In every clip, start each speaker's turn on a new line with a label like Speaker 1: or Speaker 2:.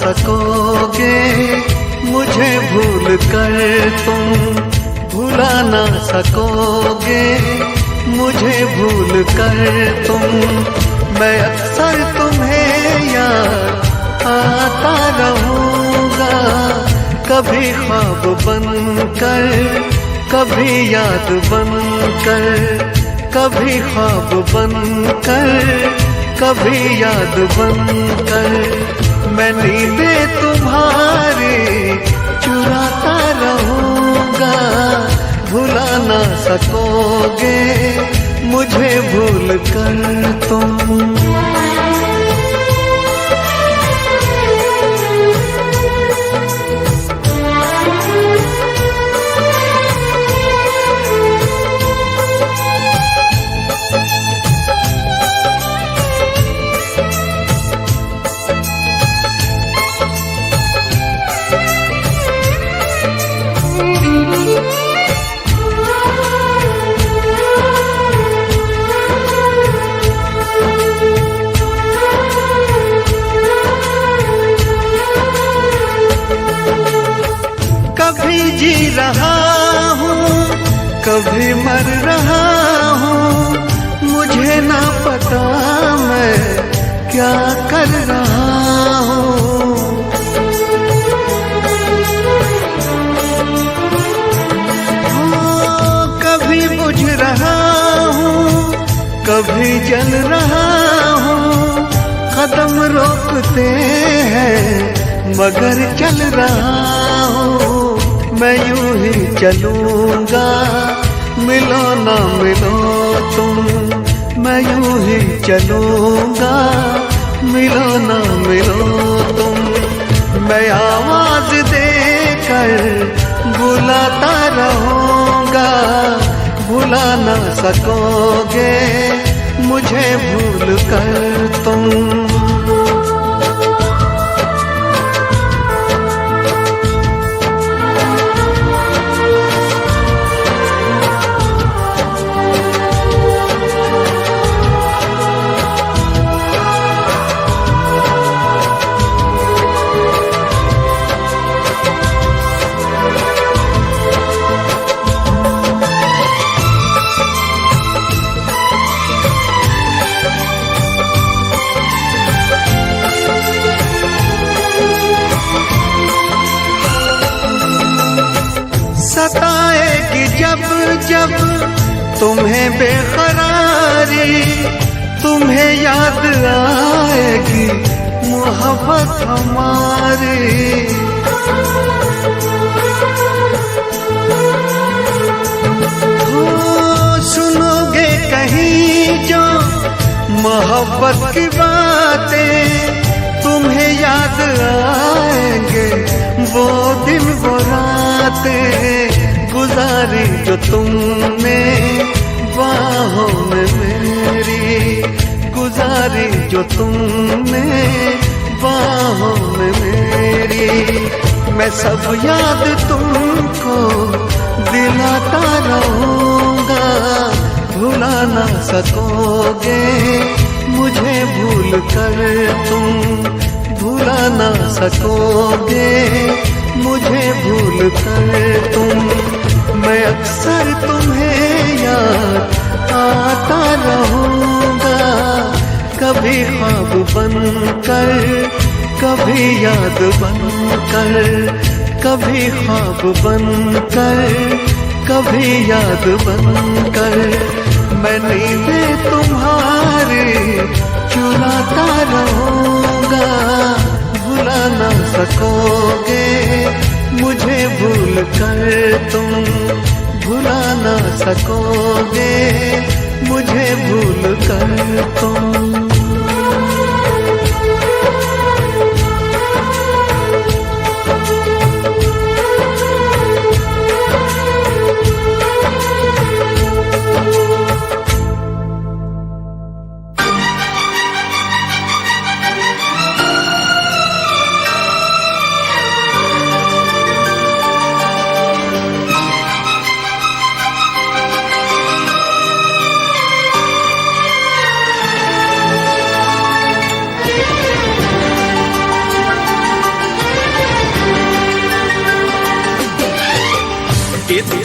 Speaker 1: सकोगे मुझे भूल कर तुम, भुला ना सकोगे मुझे भूल कर तुम। मैं अक्सर तुम्हें याद आता रहूँगा, कभी ख्वाब बनकर कभी याद बनकर, कभी ख्वाब बनकर कभी याद बनकर। मैं नींदें तुम्हारी चुराता रहूँगा, भुला ना सकोगे मुझे भूल कर तुम। कभी जी रहा हूँ कभी मर रहा हूँ, मुझे ना पता मैं क्या कर रहा हूँ। कभी बुझ रहा हूँ कभी जल रहा हूँ, कदम रोकते हैं मगर चल रहा हूँ। मैं यूं ही चलूंगा मिलो ना मिलो तुम, मैं यूं ही चलूंगा मिलो ना मिलो तुम। मैं आवाज देकर बुलाता रहूंगा, भुला ना सकोगे मुझे भूल कर तुम। सताएगी जब जब तुम्हें बेकरारी, तुम्हें याद आएगी मोहब्बत हमारी। सुनोगे कहीं जो मोहब्बत की बातें, तुम्हें याद आएंगे वो दिन वो रातें गुजारी जो तुमने बाहों में मेरी, गुजारी जो तुमने बाहों में मेरी। मैं सब याद तुमको दिलाता रहूँगा, भुला ना सकोगे मुझे भूल कर तुम, भुला ना सकोगे मुझे भूल कर तुम। मैं अक्सर तुम्हें याद आता रहूँगा, कभी ख्वाब बनकर कभी याद बनकर, कभी ख्वाब बनकर कभी याद बनकर। मैं नींदें तुम्हारी चुराता रहूँगा, भुला ना सकोगे मुझे भूल कर तुम, भुला ना सकोगे मुझे भूल कर तुम।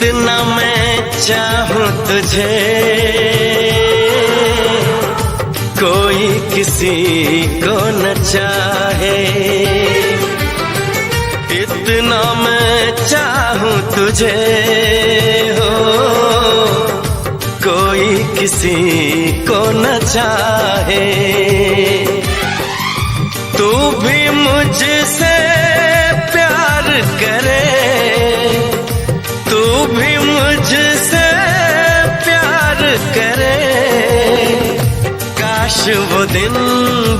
Speaker 2: इतना मैं चाहूं तुझे, कोई किसी को न चाहे। इतना मैं चाहूं तुझे हो, कोई किसी को न चाहे। तू भी मुझसे प्यार करे, तू भी मुझसे प्यार करे, काश वो दिन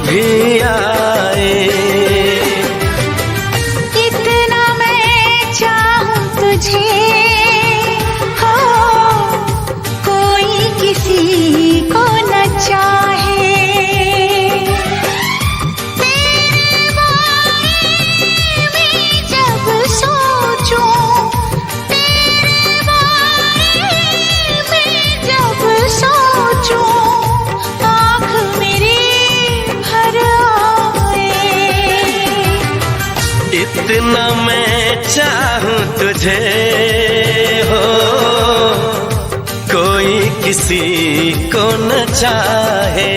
Speaker 2: भी आए।
Speaker 3: इतना मैं चाहूं तुझे हो, कोई किसी को न चाहे। तेरे बारे में जब सोचूं, तेरे बारे में जब सोचूं, आँख मेरी भर आए।
Speaker 2: इतना मैं चाहूं तुझे हो, कोई किसी को न चाहे।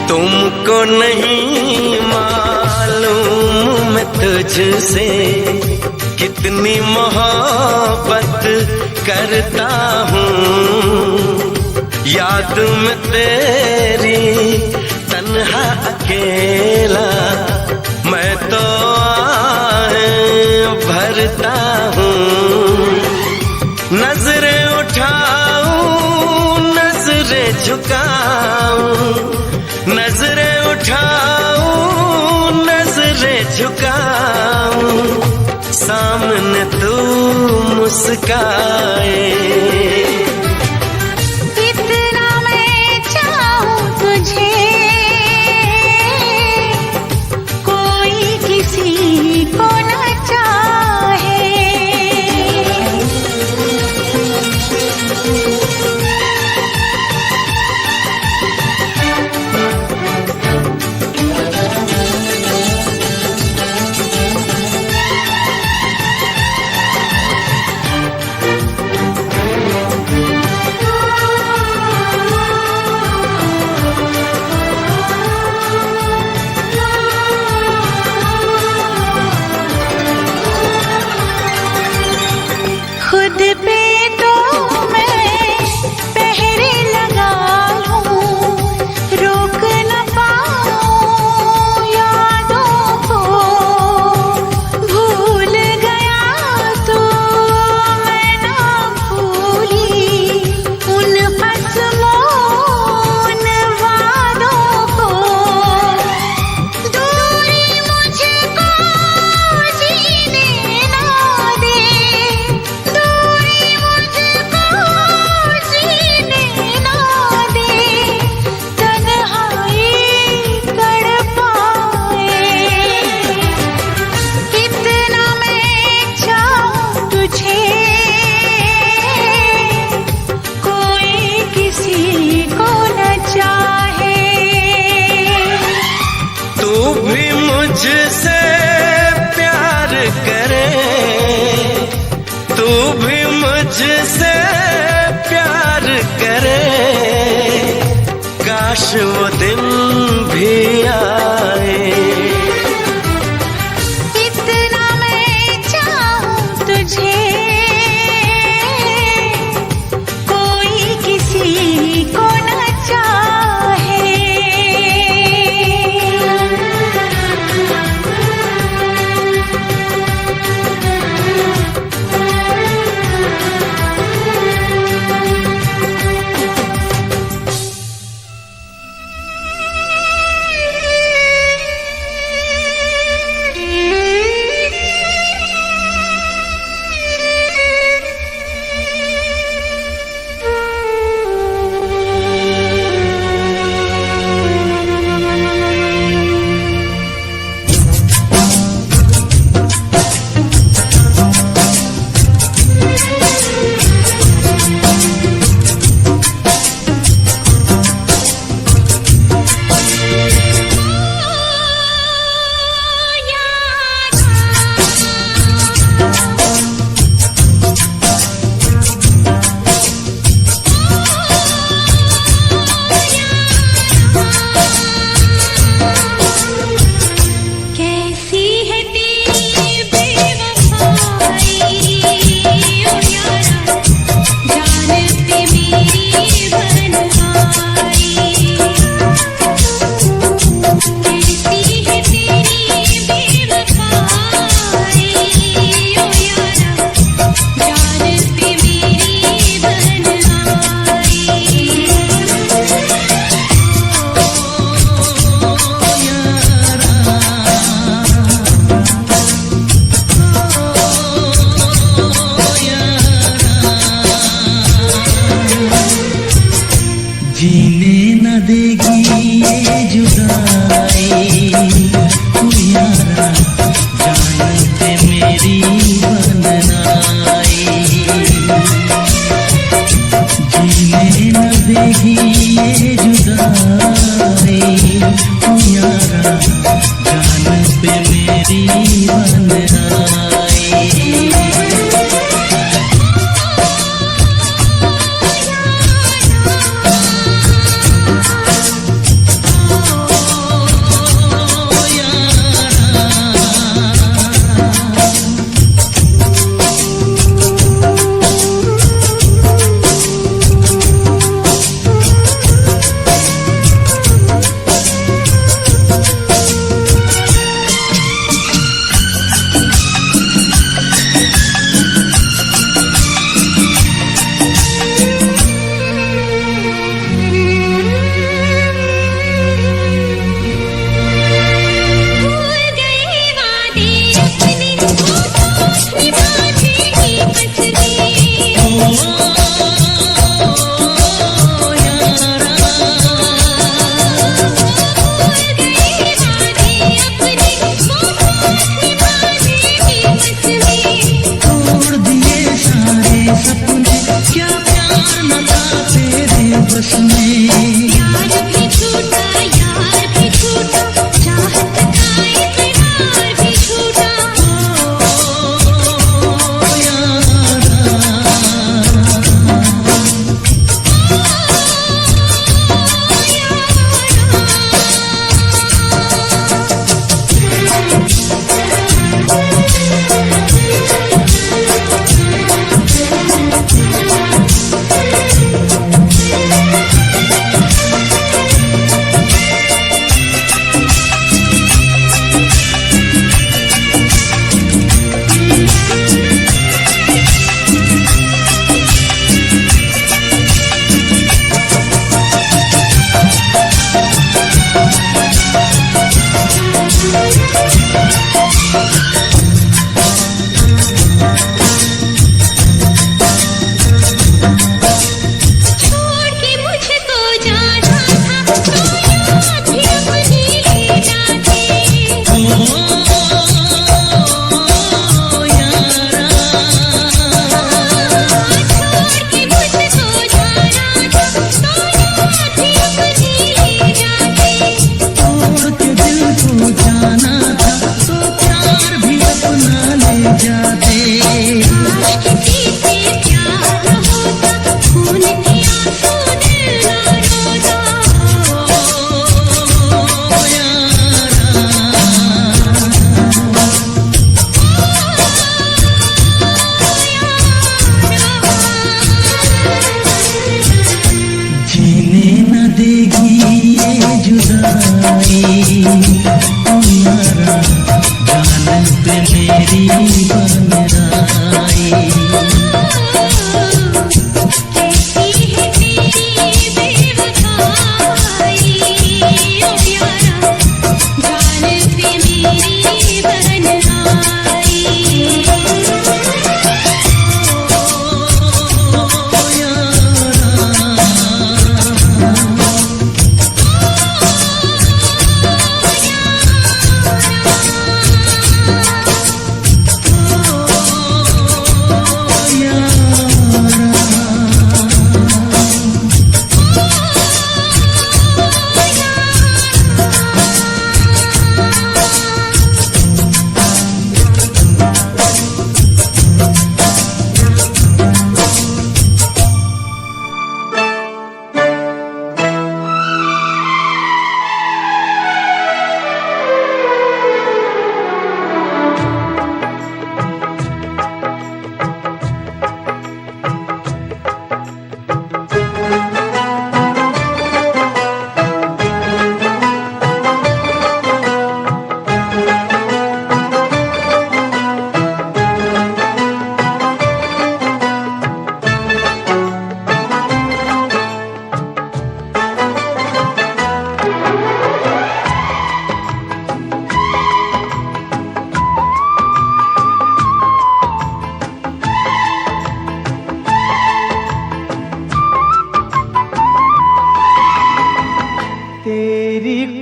Speaker 2: तुमको नहीं मालूम मैं तुझसे कितनी मोहब्बत करता हूँ। याद में तेरी तन्हा अकेला मैं तो आहें भरता हूँ। नजरें उठाऊं नजरें झुकाऊं, नजरें उठाऊं नजरें झुकाऊं, सामने तू मुस्काए।
Speaker 3: इतना मैं चाहूं तुझे, कोई किसी को न चाहे। खुद पे तो मैं पहरे लगा लूं, रोक न पाऊं यादों को। भूल गया तो मैं ना भूली उन कसमों उन वादों को। दूरी मुझको जीने ना दे, दूरी मुझको जीने ना दे, तन्हाई तड़पाए। इतना मैं चाहूं तुझे, कोई किसी को न चाहे।
Speaker 2: तू भी मुझसे प्यार करे, तू भी मुझसे प्यार करे, काश वो दिन भी आए।
Speaker 3: इतना मैं चाहूं तुझे, कोई किसी को न चाहे।
Speaker 4: बन आई।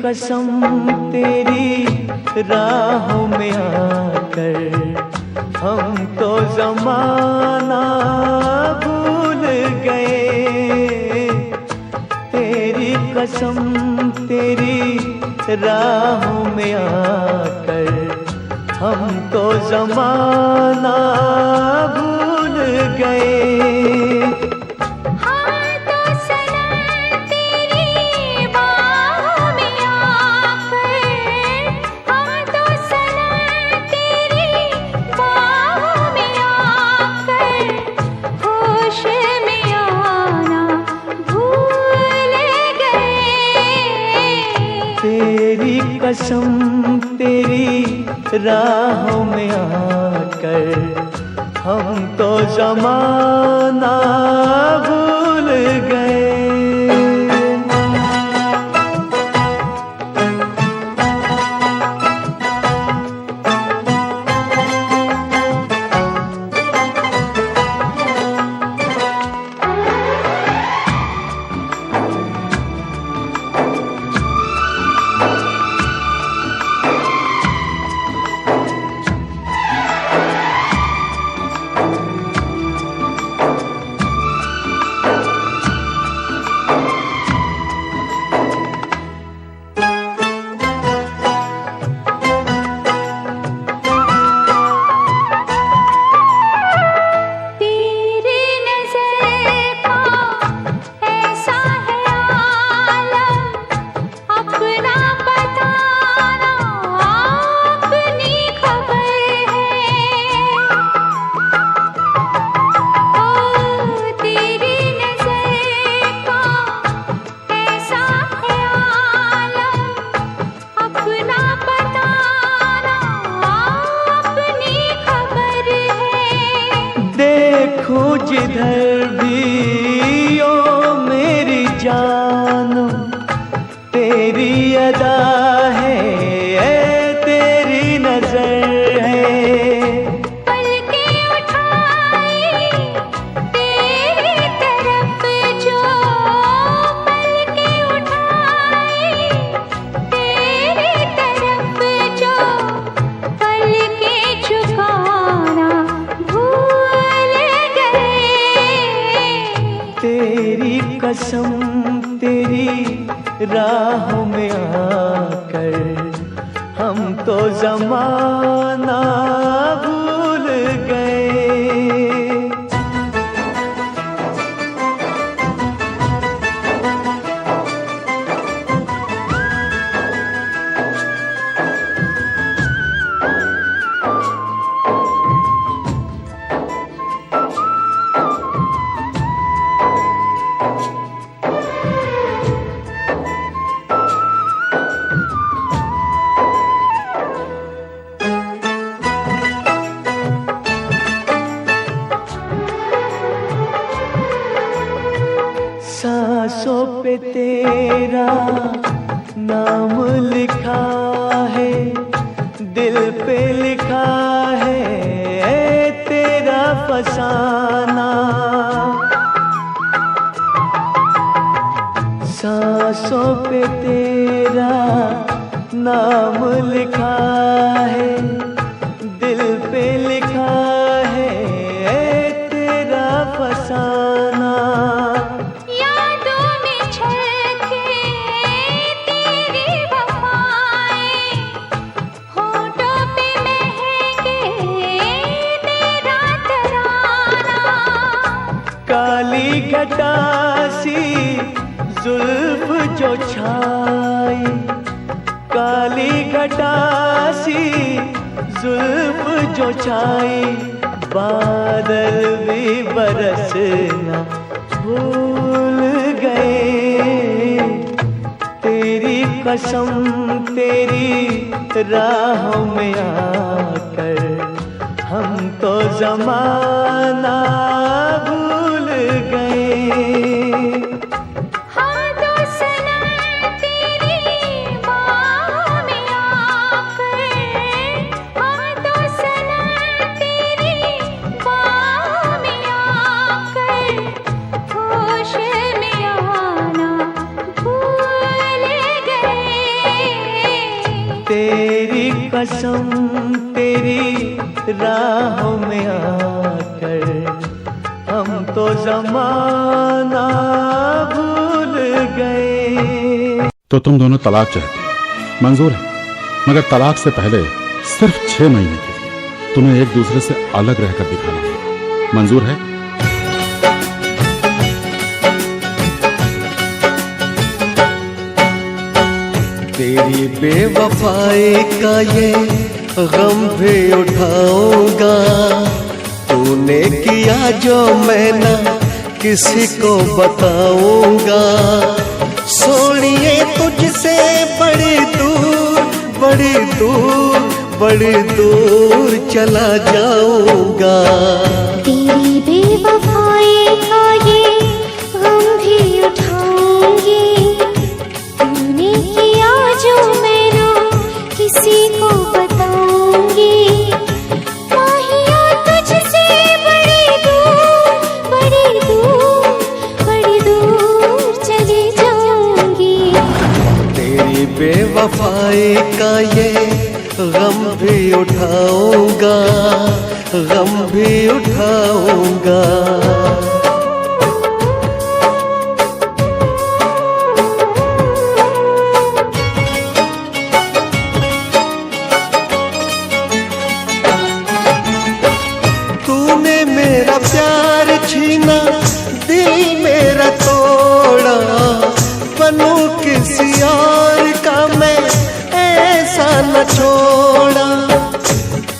Speaker 5: कसम तेरी राहों में आकर हम तो ज़माना भूल गए। तेरी कसम तेरी राहों में आकर हम तो जमाना भूल गए।
Speaker 3: हाँ तो सनम तेरी बाहों में आकर, हाँ तो सनम तेरी बाहों में आकर, होश में आना भूल गए।
Speaker 5: तेरी कसम तेरी राहों में आकर, हम तो जमाना भूल गए।
Speaker 3: तेरे नज़र का ऐसा है आलम, अपना बताना अपनी खबर है। ओ तेरी नज़र का ऐसा है आलम, अपना बताना अपनी खबर है।
Speaker 5: देखो जिधर भी ओ मेरी जानो, तेरी अदा है तेरी नजर है।
Speaker 3: पलकें उठाई तेरी तरफ जो, पलकें उठाई तेरी तरफ जो, पलकें झुकाना भूल गए।
Speaker 5: तेरी कसम तेरी राहों में आकर, हम तो जमाना भूल गए। सांसों पे तेरा नाम लिखा है, दिल पे लिखा है तेरा फसाना। सांसों पे तेरा नाम लिखा है, दिल पे लिखा है तेरा फसाना।
Speaker 3: यादों में छलके तेरी वफाएं, होठों पे महके तेरा तराना।
Speaker 5: काली घटा सी जुल्फ जो छाई, काली घटा सी जुल्फ जो छाई, बादल भी बरसना भूल गए। तेरी कसम तेरी राहों में आकर, हम तो जमाना भूल गए।
Speaker 3: हाँ तो सनम तेरी बाहों में आकर, हाँ तो सनम तेरी बाहों में आकर, होश में आना भूल गए।
Speaker 5: तेरी कसम तेरी राहों में आकर, हम तो जमाना भूल गए।
Speaker 6: तो तुम दोनों तलाक चाहते, मंजूर है, मगर तलाक से पहले सिर्फ 6 महीने के लिए तुम्हें एक दूसरे से अलग रहकर दिखाना है। मंजूर है?
Speaker 1: तेरी बेवफाई का ये गम भी उठाऊंगा, तूने किया जो मैं ना किसी को बताऊंगा। सोनिए तुझसे बड़ी दूर बड़ी दूर बड़ी दूर चला जाऊंगा।
Speaker 3: तेरी बेवफाई का ये गम भी उठाऊंगी, तूने किया जो मैं ना किसी को बताऊंगी। माहिया तुझसे बड़ी दूर बड़ी दूर बड़ी दूर चली जाऊंगी।
Speaker 1: तेरी बेवफाई का ये गम भी उठाऊंगा, गम भी उठाऊंगा। तूने मेरा प्यार छीना, दिल मेरा तोड़ा, बनूं किसी और का मैं ऐसा न छोड़ा।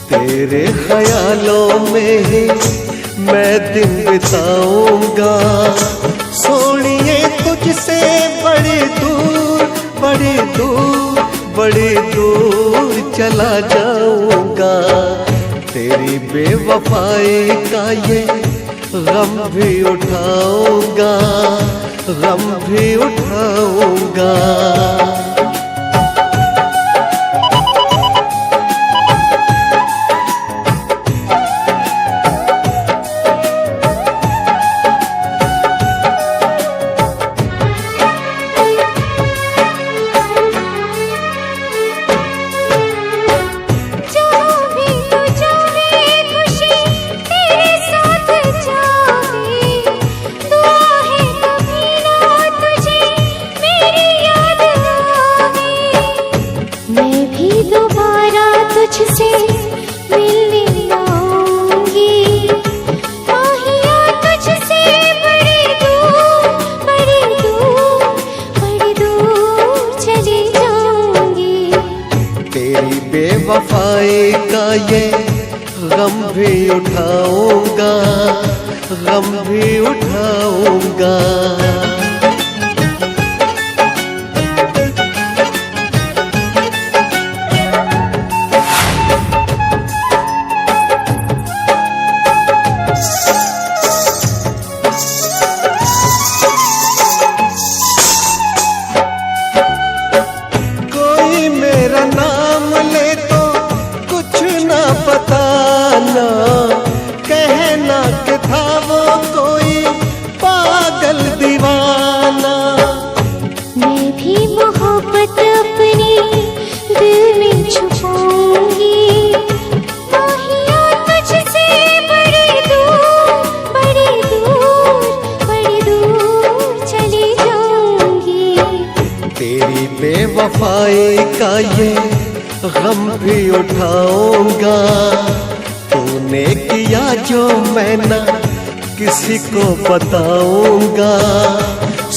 Speaker 1: तेरे ख्यालों में ही मैं दिन बिताऊंगा। सोनिए तुझसे बड़ी दूर बड़ी दूर बड़ी दूर चला जाऊंगा। तेरी बेवफाई का ये गम भी उठाऊंगा, गम भी उठाऊंगा।
Speaker 3: तुझसे मिलने आऊंगी। माहिया तुझसे बड़ी दूर बड़ी दूर बड़ी दूर चली जाऊंगी।
Speaker 1: तेरी बेवफाई का ये गम भी उठाऊंगा, गम भी उठाऊंगा। बताना कहना कि था वो कोई पागल दीवाना।
Speaker 3: मैं भी मोहब्बत अपनी दिल में छुपाऊंगी। माहिया तुझसे बड़ी दूर बड़ी दूर बड़ी दूर चली जाऊंगी।
Speaker 1: तेरी बेवफाई का ये गम भी उठाऊंगा। तूने किया जो मैं ना किसी को बताऊंगा।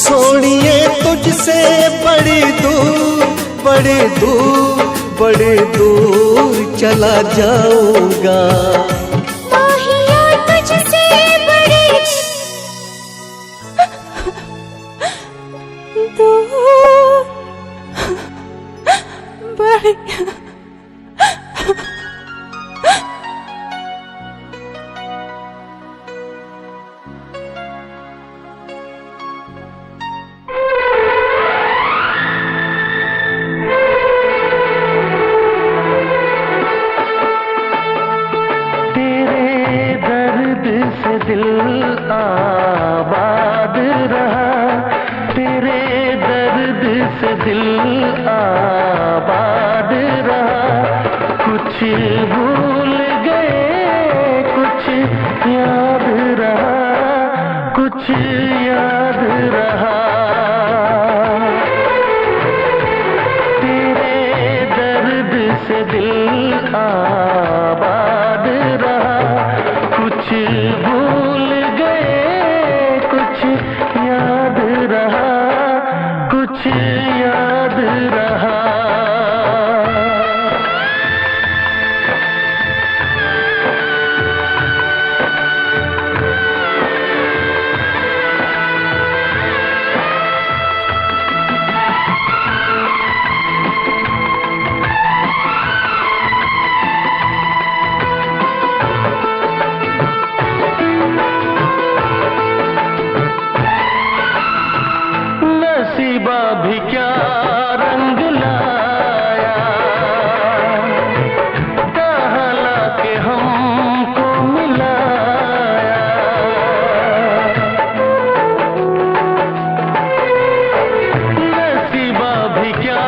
Speaker 1: सोनिए तुझसे बड़ी दूर बड़ी दूर बड़ी दूर चला जाऊंगा।
Speaker 3: माहिया तुझसे बड़ी दूर बड़ी
Speaker 5: दिल आबाद रहा, तेरे दर्द से दिल आबाद रहा। कुछ भूल गए कुछ याद रहा, कुछ याद रहा। तेरे दर्द से दिल आबाद रहा, कुछ भूल गए कुछ याद रहा, कुछ याद रहा। नसीबा भी क्या रंग लाया, कहाँ लाके हमको मिलाया। नसीबा भी क्या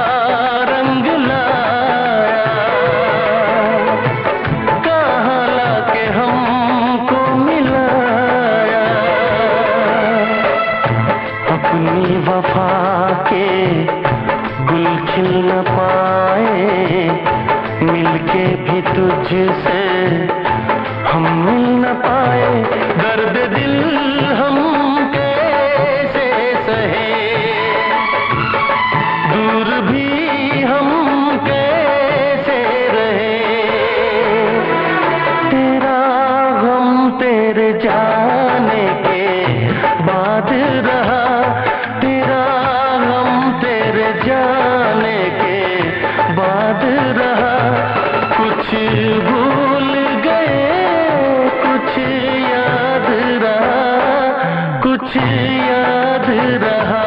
Speaker 5: रंग लाया, कहाँ लाके हमको मिलाया। अपनी वफा के गुल खिल न पाए, मिलके भी तुझसे हम मिल न पाए। दर्द दिल हम कैसे सहे, दूर भी हम कैसे रहे। तेरा गम तेरे जाने के बाद रहा, तेरा गम तेरे जाने के बाद रहा। कुछ भूल गए कुछ याद रहा, कुछ याद रहा।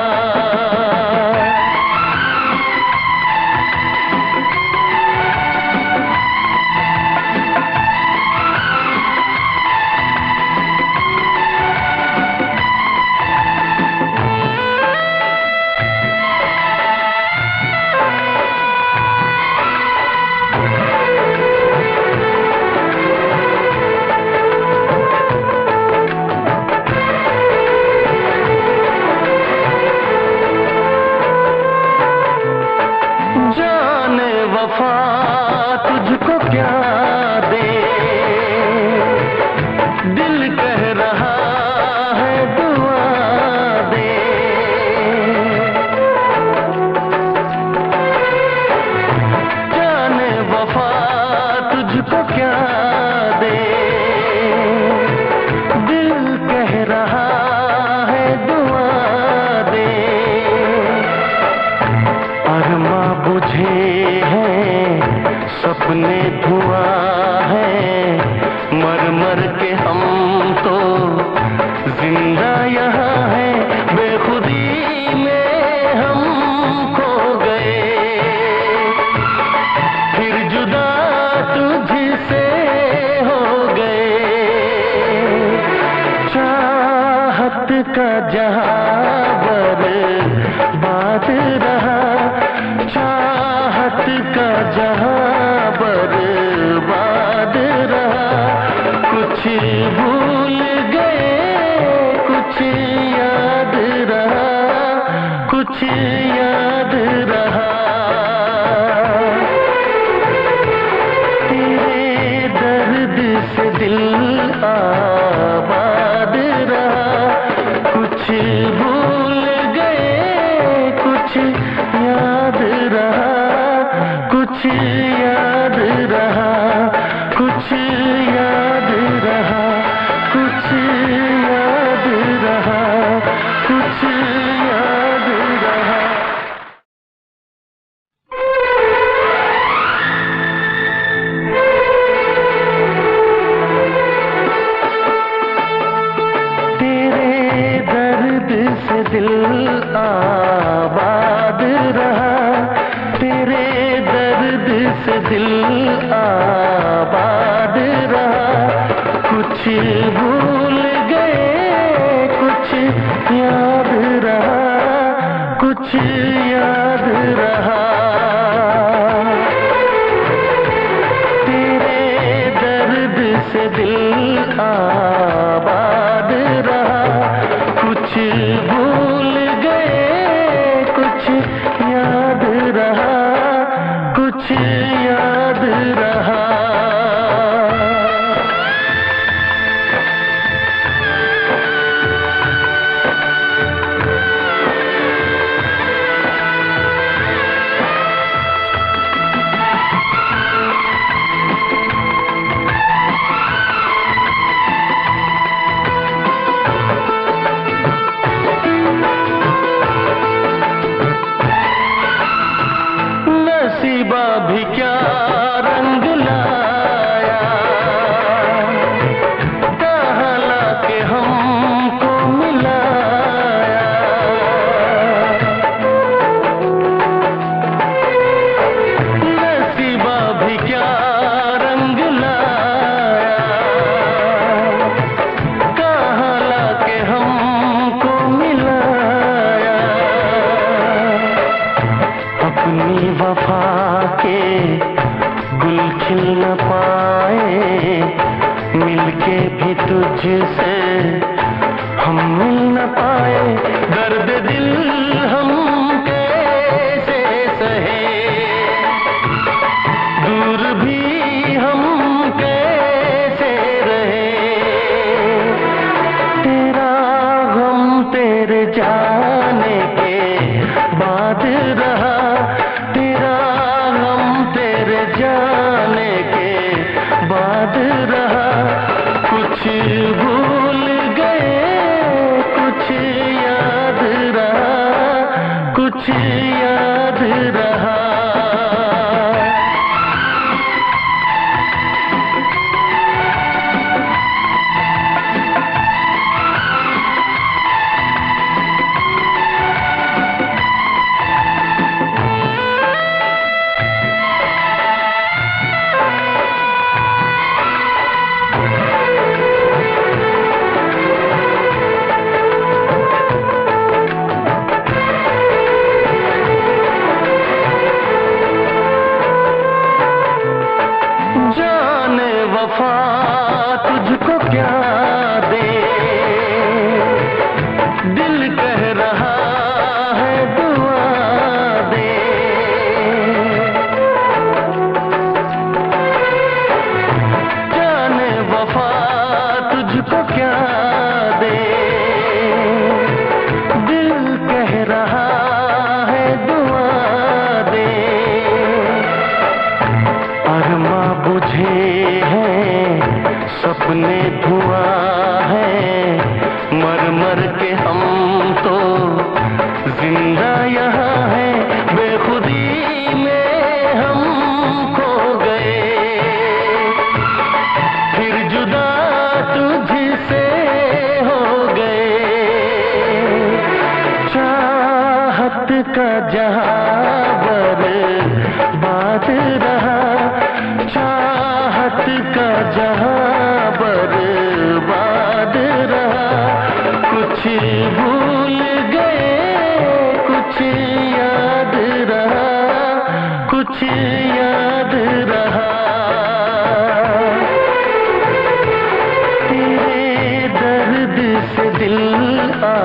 Speaker 5: जाने वफा तुझको क्या दे, दिल कह रहा है दुआ दे। जाने वफा तुझको क्या दे, दिल कह रहा है दुआ दे। अरमा बुझे हैं सपने धुआं है, मर मर के हम तो जिंदा यहाँ हैं। बेखुदी में हम खो गए, फिर जुदा तुझसे हो गए। चाहत का जहां बर्बाद रहा, चाहत का जहां बर्बाद रहा। कुछ भूल गए कुछ याद रहा, कुछ याद रहा। तेरे दर्द से दिल आबाद रहा, कुछ भूल गए कुछ याद रहा, कुछ याद रहा, कुछ याद रहा, कुछ याद रहा, कुछ याद रहा। तेरे दर्द से दिल आबाद रहा, तेरे दर्द से दिल आबाद रहा। कुछ भूल गए कुछ याद रहा, कुछ याद रहा। तेरे दर्द से दिल आबाद रहा, कुछ भूल गए कुछ याद रहा, कुछ याद याद रहा। नसीबा भी क्या रंग लाया, कहाँ लाके हमको मिलाया। नसीबा भी क्या रंग लाया, कहाँ लाके हमको मिलाया। अपनी वफा के गुल खिल न पाए, मिलके भी तुझसे हम मिल न पाए। दर्द दिल हम कैसे सहे, दूर भी हम कैसे रहे। तेरा गम तेरे जाने के बाद रहा, तेरा गम तेरे जाने के बाद रहा। कुछ भूल गए कुछ याद रहा, कुछ याद रहा। जाने वफा तुझको क्या दे, दिल कह रहा है दुआ दे। जाने वफा तुझको क्या दे, दिल कह रहा है दुआ दे। अरमा बुझे हैं सपने धुआं है, मर मर के हम तो जिंदा यहाँ हैं। बेखुदी में हम खो गए, फिर जुदा तुझसे हो गए। चाहत का जहां बर्बाद रहा, चाहत का जहां बर्बाद रहा। कुछ भूल गए कुछ याद रहा, कुछ याद रहा। तेरे दर्द से दिल आ